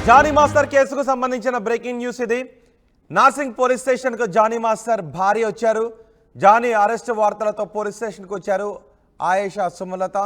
Johnny master కేసుకు సంబంధించిన breaking news ఇది. నార్సింగ్ పోలీస్ స్టేషన్కు జానీ మాస్టర్ భార్య వచ్చారు. జానీ అరెస్ట్ వార్తలతో పోలీస్ స్టేషన్కు వచ్చారు ఆయేషా సుమలత.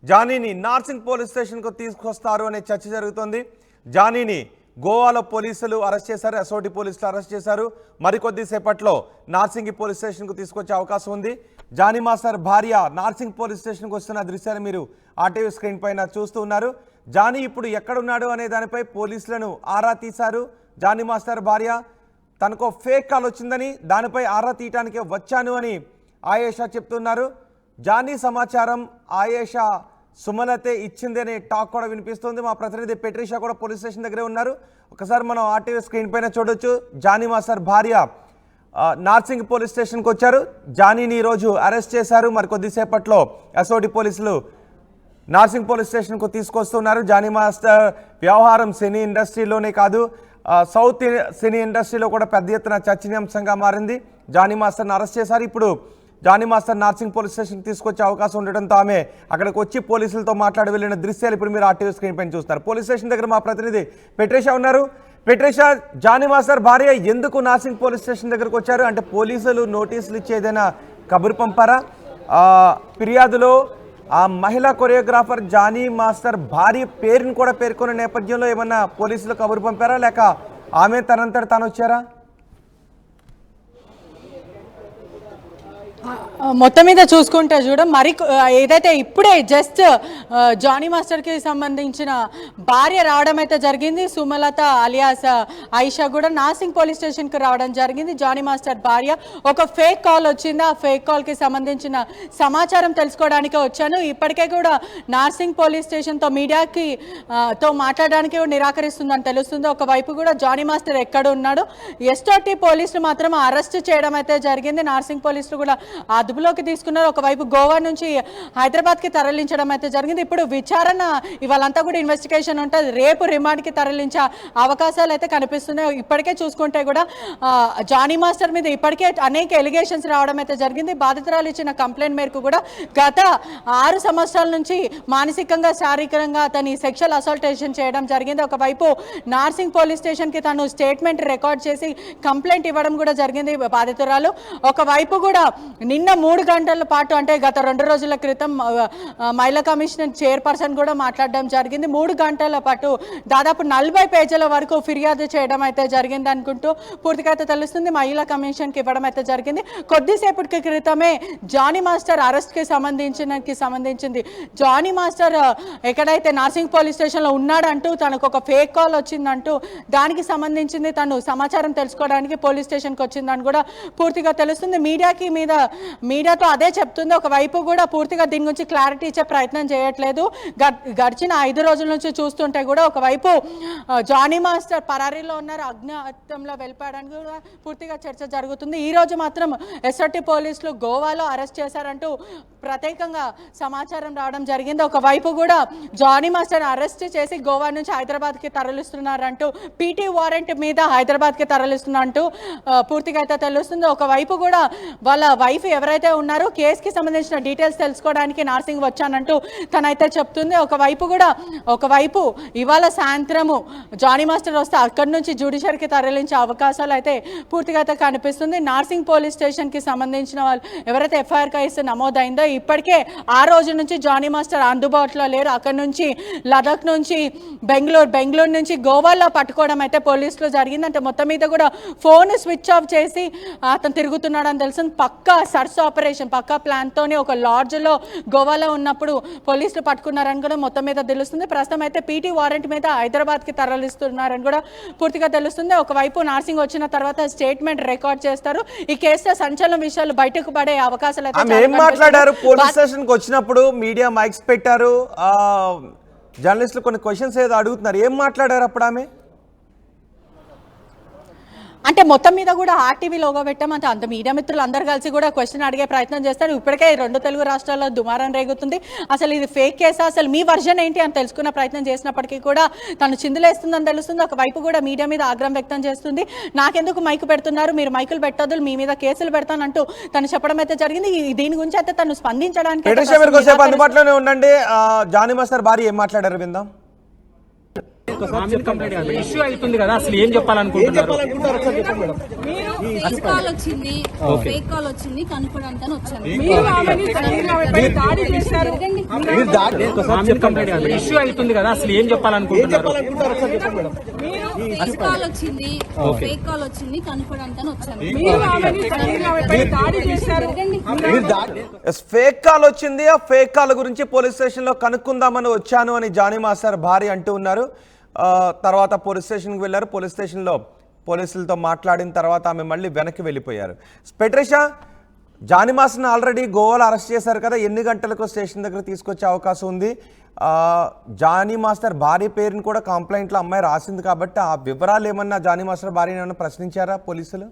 జానీని నార్సింగ్ పోలీస్ స్టేషన్కు తీసుకొస్తారు అనే చర్చ జరుగుతోంది. జానీని గోవాలో పోలీసులు అరెస్ట్ చేశారు, ఎస్ఓటి పోలీసులు అరెస్ట్ చేశారు. మరికొద్ది సేపట్లో నార్సింగ్ పోలీస్ స్టేషన్కు తీసుకొచ్చే అవకాశం ఉంది. జానీ మాస్టర్ భార్య నార్సింగ్ పోలీస్ స్టేషన్కు వస్తున్న దృశ్యాలు మీరు ఆర్టీవీ స్క్రీన్ పైన చూస్తూ ఉన్నారు. జానీ ఇప్పుడు ఎక్కడున్నాడు అనే దానిపై పోలీసులను ఆరా తీశారు. జానీ మాస్టర్ భార్య తనకు ఫేక్ కాల్ వచ్చిందని దానిపై ఆరా తీయటానికే వచ్చాను అని ఆయేషా చెప్తున్నారు. జానీ సమాచారం ఆయేషా సుమలతే ఇచ్చింది అనే టాక్ కూడా వినిపిస్తుంది. మా ప్రతినిధి పెట్రిషా కూడా పోలీస్ స్టేషన్ దగ్గరే ఉన్నారు. ఒకసారి మనం ఆర్టీవీ స్క్రీన్ పైన చూడొచ్చు. జానీ మాస్టర్ భార్య నార్సింగ్ పోలీస్ స్టేషన్కి వచ్చారు. జానీని ఈరోజు అరెస్ట్ చేశారు. మరి కొద్దిసేపట్లో ఎస్ఓటి పోలీసులు నార్సింగ్ పోలీస్ స్టేషన్కు తీసుకొస్తున్నారు. జానీ మాస్టర్ వ్యవహారం సినీ ఇండస్ట్రీలోనే కాదు, సౌత్ సినీ ఇండస్ట్రీలో కూడా పెద్ద ఎత్తున చర్చనీయాంశంగా మారింది. జానీ మాస్టర్ని అరెస్ట్ చేశారు. ఇప్పుడు జానీ మాస్టర్ నార్సింగ్ పోలీస్ స్టేషన్కి తీసుకొచ్చే అవకాశం ఉండడంతో ఆమె అక్కడికి వచ్చి పోలీసులతో మాట్లాడి వెళ్ళిన దృశ్యాలు ఇప్పుడు మీరు ఆర్టీవీ స్క్రీన్ పైన చూస్తారు. పోలీస్ స్టేషన్ దగ్గర మా ప్రతినిధి పెట్రిషా ఉన్నారు. పెట్రిషా, జానీ మాస్టర్ భార్య ఎందుకు నార్సింగ్ పోలీస్ స్టేషన్ దగ్గరకు వచ్చారు? అంటే పోలీసులు నోటీసులు ఇచ్చి ఏదైనా కబురు పంపారా? ఫిర్యాదులో ఆ మహిళా కొరియోగ్రాఫర్ జానీ మాస్టర్ భార్య పేరును కూడా పేర్కొన్న నేపథ్యంలో ఏమన్నా పోలీసులు కబురు పంపారా, లేక ఆమె తనంతట తాను వచ్చారా? మొత్తం మీద చూసుకుంటే మరి ఏదైతే ఇప్పుడే జస్ట్ జానీ మాస్టర్కి సంబంధించిన భార్య రావడం అయితే జరిగింది. సుమలత అలియాస్ ఆయిషా కూడా నార్సింగ్ పోలీస్ స్టేషన్కి రావడం జరిగింది. జానీ మాస్టర్ భార్య ఒక ఫేక్ కాల్ వచ్చింది, ఆ ఫేక్ కాల్కి సంబంధించిన సమాచారం తెలుసుకోవడానికి వచ్చాను. ఇప్పటికే కూడా నార్సింగ్ పోలీస్ స్టేషన్తో మీడియాకి మాట్లాడడానికి నిరాకరిస్తుందని తెలుస్తుంది. ఒకవైపు కూడా జానీ మాస్టర్ ఎక్కడ ఉన్నాడు, ఎస్ఓటి పోలీసులు మాత్రం అరెస్ట్ చేయడం అయితే జరిగింది. నార్సింగ్ పోలీసులు కూడా అదుపులోకి తీసుకున్నారు. ఒకవైపు గోవా నుంచి హైదరాబాద్కి తరలించడం అయితే జరిగింది. ఇప్పుడు విచారణ ఇవాళంతా కూడా ఇన్వెస్టిగేషన్ ఉంటుంది. రేపు రిమాండ్కి తరలించే అవకాశాలు అయితే కనిపిస్తున్నాయి. ఇప్పటికే చూసుకుంటే కూడా జానీ మాస్టర్ మీద ఇప్పటికే అనేక ఎలిగేషన్స్ రావడం అయితే జరిగింది. బాధితురాలు ఇచ్చిన కంప్లైంట్ మేరకు కూడా గత 6 సంవత్సరాల నుంచి మానసికంగా శారీరకంగా అతని సెక్షువల్ అసాల్టేషన్ చేయడం జరిగింది. ఒకవైపు నార్సింగ్ పోలీస్ స్టేషన్కి తను స్టేట్మెంట్ రికార్డ్ చేసి కంప్లైంట్ ఇవ్వడం కూడా జరిగింది బాధితురాలు. ఒకవైపు కూడా నిన్న 3 గంటల పాటు అంటే గత 2 రోజుల క్రితం మహిళా కమిషన్ చైర్పర్సన్ కూడా మాట్లాడడం జరిగింది. 3 గంటల పాటు దాదాపు 40 పేజీల వరకు ఫిర్యాదు చేయడం అయితే జరిగింది అనుకుంటూ పూర్తిగా అయితే తెలుస్తుంది. మహిళా కమిషన్కి ఇవ్వడం అయితే జరిగింది. కొద్దిసేపటి క్రితమే జానీ మాస్టర్ అరెస్ట్కి సంబంధించింది. జానీ మాస్టర్ ఎక్కడైతే నార్సింగ్ పోలీస్ స్టేషన్లో ఉన్నాడంటూ తనకు ఒక ఫేక్ కాల్ వచ్చిందంటూ దానికి సంబంధించింది తను సమాచారం తెలుసుకోవడానికి పోలీస్ స్టేషన్కి వచ్చిందని కూడా పూర్తిగా తెలుస్తుంది. మీడియాతో అదే చెప్తుంది. ఒకవైపు కూడా పూర్తిగా దీని గురించి క్లారిటీ ఇచ్చే ప్రయత్నం చేయట్లేదు. గడిచిన 5 రోజుల నుంచి చూస్తుంటే కూడా ఒకవైపు జానీ మాస్టర్ పరారీలో ఉన్నారు, అజ్ఞాతంలో వెళ్ళిపోవడానికి కూడా పూర్తిగా చర్చ జరుగుతుంది. ఈ రోజు మాత్రం ఎస్ఓటి పోలీసులు గోవాలో అరెస్ట్ చేశారంటూ ప్రత్యేకంగా సమాచారం రావడం జరిగింది. ఒకవైపు కూడా జానీ మాస్టర్ అరెస్ట్ చేసి గోవా నుంచి హైదరాబాద్కి తరలిస్తున్నారంటూ పీటీ వారెంట్ మీద హైదరాబాద్కి తరలిస్తున్నట్టు పూర్తిగా అయితే తెలుస్తుంది. ఒకవైపు కూడా వాళ్ళ వైఫ్ ఎవరైతే ఉన్నారో కేసుకి సంబంధించిన డీటెయిల్స్ తెలుసుకోవడానికి నార్సింగ్ వచ్చానంటూ తనైతే చెప్తుంది. ఒకవైపు ఇవాళ సాయంత్రము జానీ మాస్టర్ వస్తే అక్కడి నుంచి జ్యుడిషియరీకి తరలించే అవకాశాలు అయితే పూర్తిగా అయితే కనిపిస్తుంది. నార్సింగ్ పోలీస్ స్టేషన్కి సంబంధించిన వాళ్ళు ఎవరైతే ఎఫ్ఐఆర్ కేసు నమోదైందో ఇప్పటికే ఆ రోజు నుంచి జానీ మాస్టర్ అందుబాటులో లేరు. అక్కడి నుంచి లదాఖ్ నుంచి బెంగళూరు నుంచి గోవాలో పట్టుకోవడం అయితే పోలీసులు జరిగింది. అంటే మొత్తం మీద కూడా ఫోన్ స్విచ్ ఆఫ్ చేసి అతను తిరుగుతున్నాడని తెలుస్తుంది. పక్కా సర్చ్ ఆపరేషన్, పక్కా ప్లాన్తోనే ఒక లాడ్జ్లో గోవాలో ఉన్నప్పుడు పోలీసులు పట్టుకున్నారని కూడా మొత్తం మీద తెలుస్తుంది. ప్రస్తుతం అయితే పీటీ వారెంట్ మీద హైదరాబాద్కి తరలిస్తున్నారని కూడా పూర్తిగా తెలుస్తుంది. ఒకవైపు నార్సింగ్ వచ్చిన తర్వాత స్టేట్మెంట్ రికార్డ్ చేస్తారు. ఈ కేసులో సంచలన విషయాలు బయటకు పడే అవకాశాలు అయితే మాట్లాడారు. పోలీస్ స్టేషన్కి వచ్చినప్పుడు మీడియా మైక్స్ పెట్టారు, జర్నలిస్టులు కొన్ని క్వశ్చన్స్ ఏదో అడుగుతున్నారు. ఏం మాట్లాడారు అప్పుడు ఆమె? అంటే మొత్తం మీద కూడా ఆర్టీవీ లోగో పెట్టామంటే అంత మీడియా మిత్రులు అందరు కలిసి కూడా క్వశ్చన్ అడిగే ప్రయత్నం చేస్తారు. ఇప్పటికే 2 తెలుగు రాష్ట్రాల్లో దుమారం రేగుతుంది. అసలు ఇది ఫేక్ కేసా, అసలు మీ వర్షన్ ఏంటి అని తెలుసుకున్న ప్రయత్నం చేసినప్పటికీ కూడా తను చిందులేస్తుందని తెలుస్తుంది. ఒకవైపు కూడా మీడియా మీద ఆగ్రహం వ్యక్తం చేస్తుంది. నాకెందుకు మైకు పెడుతున్నారు, మీరు మైకులు పెట్టొద్దు, మీ మీద కేసులు పెడతానంటూ తను చెప్పడం అయితే జరిగింది. దీని గురించి అయితే తను స్పందించడానికి అందుబాటులోనే ఉండండి. జానీ మాస్టర్ భార్య ఏం మాట్లాడారు విందాం. ఇష్యూ అవుతుంది కదా, అసలు ఏం చెప్పాలనుకుంటున్నారు? ఫేక్ కాల్ వచ్చింది, ఫేక్ కాల్ వచ్చింది కనుక్కోవడానికి వచ్చాను. ఇష్యూ అవుతుంది కదా, అసలు ఏం చెప్పాలనుకుంటున్నారు? ఫేక్ కాల్ వచ్చింది, ఫేక్ కాల్ వచ్చింది కనుక్కోవడానికి వచ్చాను. ఫేక్ కాల్ వచ్చింది. ఆ ఫేక్ కాల్ గురించి పోలీస్ స్టేషన్ లో కనుక్కుందామని వచ్చాను అని జానీ మాస్టర్ భార్య అంటూ ఉన్నారు. తర్వాత పోలీస్ స్టేషన్కి వెళ్ళారు. పోలీస్ స్టేషన్లో పోలీసులతో మాట్లాడిన తర్వాత ఆమె మళ్ళీ వెనక్కి వెళ్ళిపోయారు. పెట్రిషా, జానీ మాస్టర్ని ఆల్రెడీ గోవాలో అరెస్ట్ చేశారు కదా, ఎన్ని గంటలకు స్టేషన్ దగ్గర తీసుకొచ్చే అవకాశం ఉంది? జానీ మాస్టర్ భార్య పేరుని కూడా కంప్లైంట్లో అమ్మాయి రాసింది కాబట్టి ఆ వివరాలు ఏమన్నా జానీ మాస్టర్ భార్యని ఏమన్నా ప్రశ్నించారా పోలీసులు?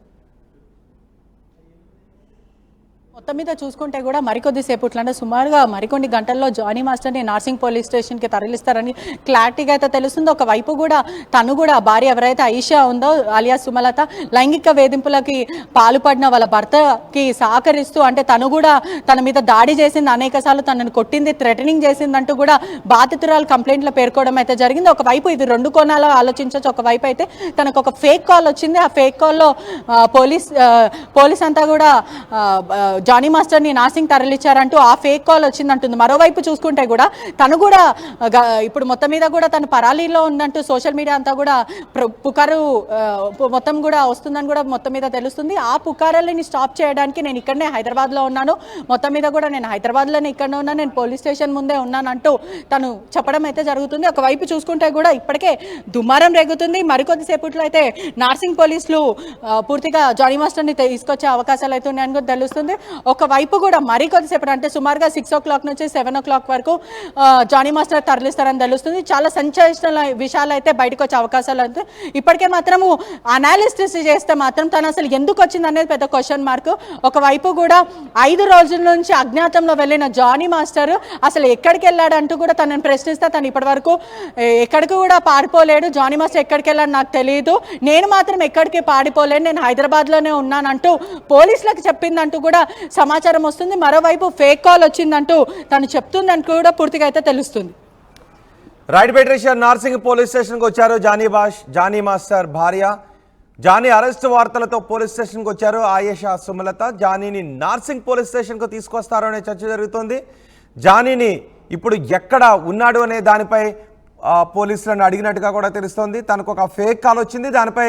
మొత్తం మీద చూసుకుంటే కూడా మరికొద్ది సేపట్లో అంటే సుమారుగా మరికొన్ని గంటల్లో జానీ మాస్టర్ని నార్సింగ్ పోలీస్ స్టేషన్కి తరలిస్తారని క్లారిటీగా అయితే తెలుస్తుంది. ఒకవైపు కూడా తను కూడా భార్య ఎవరైతే ఆయిషా ఉందో అలియా సుమలత లైంగిక వేధింపులకి పాల్పడిన వాళ్ళ భర్తకి సహకరిస్తూ అంటే తను కూడా తన మీద దాడి చేసింది, అనేక సార్లు తనను కొట్టింది, థ్రెటనింగ్ చేసిందంటూ కూడా బాధితురాలు కంప్లైంట్లో పేర్కోవడం అయితే జరిగింది. ఒకవైపు ఇది రెండు కోణాలు ఆలోచించవచ్చు. ఒకవైపు అయితే తనకు ఒక ఫేక్ కాల్ వచ్చింది. ఆ ఫేక్ కాల్లో పోలీస్ అంతా కూడా జానీ మాస్టర్ని నార్సింగ్ తరలించారంటూ ఆ ఫేక్ కాల్ వచ్చిందంటుంది. మరోవైపు చూసుకుంటే కూడా తను కూడా ఇప్పుడు మొత్తం మీద కూడా తను పరాలీలో ఉందంటూ సోషల్ మీడియా అంతా కూడా పుకారు మొత్తం కూడా వస్తుందని కూడా మొత్తం మీద తెలుస్తుంది. ఆ పుకారాలని స్టాప్ చేయడానికి నేను ఇక్కడనే హైదరాబాద్లో ఉన్నాను, మొత్తం మీద కూడా నేను హైదరాబాద్లోనే ఇక్కడనే ఉన్నాను, నేను పోలీస్ స్టేషన్ ముందే ఉన్నానంటూ తను చెప్పడం అయితే జరుగుతుంది. ఒకవైపు చూసుకుంటే కూడా ఇప్పటికే దుమారం రేగుతుంది. మరికొద్దిసేపట్లో అయితే నార్సింగ్ పోలీసులు పూర్తిగా జానీ మాస్టర్ని తీసుకొచ్చే అవకాశాలు అయితే ఉన్నాయని కూడా తెలుస్తుంది. ఒకవైపు కూడా మరికొద్దిసేపు అంటే సుమారుగా 6 o'clock నుంచి 7 o'clock వరకు జానీ మాస్టర్ తరలిస్తారని తెలుస్తుంది. చాలా సంచలన విషయాలు అయితే బయటకు వచ్చే అవకాశాలు అయితే ఇప్పటికే మాత్రము అనాలిసిస్ చేస్తే మాత్రం తను అసలు ఎందుకు వచ్చింది అనేది పెద్ద క్వశ్చన్ మార్క్. ఒకవైపు కూడా 5 రోజుల నుంచి అజ్ఞాతంలో వెళ్ళిన జానీ మాస్టర్ అసలు ఎక్కడికి వెళ్ళాడంటూ కూడా తనని ప్రశ్నిస్తే తను ఇప్పటి వరకు ఎక్కడికి కూడా పారిపోలేడు, జానీ మాస్టర్ ఎక్కడికి వెళ్ళాడు నాకు తెలియదు, నేను మాత్రం ఎక్కడికి పారిపోలేను, నేను హైదరాబాద్లోనే ఉన్నానంటూ పోలీసులకు చెప్పిందంటూ కూడా సమాచారం వస్తుంది. మరోవైపు ఫేక్ కాల్ వచ్చిందంటూ తను చెప్తుందంటూ కూడా పూర్తిగా అయితే తెలుస్తుంది. రైట్ పెట్రిషా, నార్సింగ్ పోలీస్ స్టేషన్కి వచ్చారు జానీ మాస్టర్ భార్య. జానీ అరెస్ట్ వార్తలతో పోలీస్ స్టేషన్కి వచ్చారు ఆయేషా సుమలత. జానీని నార్సింగ్ పోలీస్ స్టేషన్కు తీసుకొస్తారు అనే చర్చ జరుగుతుంది. జానీని ఇప్పుడు ఎక్కడ ఉన్నాడు అనే దానిపై పోలీసులను అడిగినట్టుగా కూడా తెలుస్తోంది. తనకు ఒక ఫేక్ కాల్ వచ్చింది, దానిపై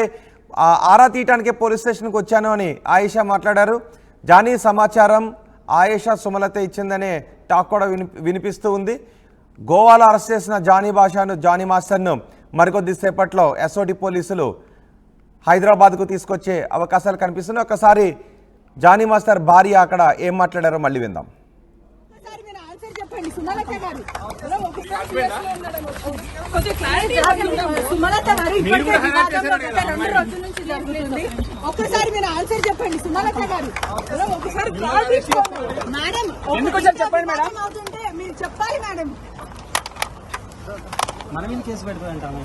ఆరా తీయటానికే పోలీస్ స్టేషన్కి వచ్చాను అని ఆయేషా మాట్లాడారు. జానీ సమాచారం ఆయేషా సుమలత ఇచ్చిందనే టాక్ కూడా వినిపిస్తూ ఉంది. గోవాలో అరెస్ట్ చేసిన జానీ మాస్టర్ను మరికొద్దిసేపట్లో ఎస్ఓటి పోలీసులు హైదరాబాద్కు తీసుకొచ్చే అవకాశాలు కనిపిస్తున్నాయి. ఒకసారి జానీ మాస్టర్ భార్య అక్కడ ఏం మాట్లాడారో మళ్ళీ విందాం. ఒక్కసారి మీరు ఆన్సర్ చెప్పండి సుమలత గారు, ఒకసారి మేడం చెప్పండి మేడం, అవుతుంటే మీరు చెప్పాలి మేడం. మనం ఏం కేసు పెడతామంటాము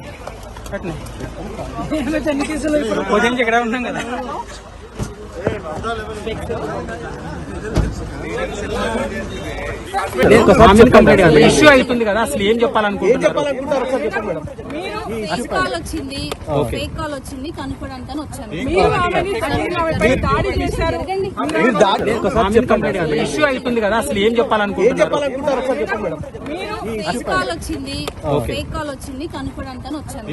ఇక్కడ ఉన్నాం కదా. ఇష్యూ అవుతుంది కదా, అసలు ఏం చెప్పాలనుకుంటున్నారు? ఫేక్ కాల్ వచ్చింది, ఫేక్ కాల్ వచ్చింది కనుక్కోవడానికి వచ్చాను. ఇష్యూ అవుతుంది కదా, అసలు ఏం చెప్పాలనుకుంటున్నారు? ఫేక్ కాల్ వచ్చింది, ఫేక్ కాల్ వచ్చింది కనుక్కోవడానికి వచ్చాను.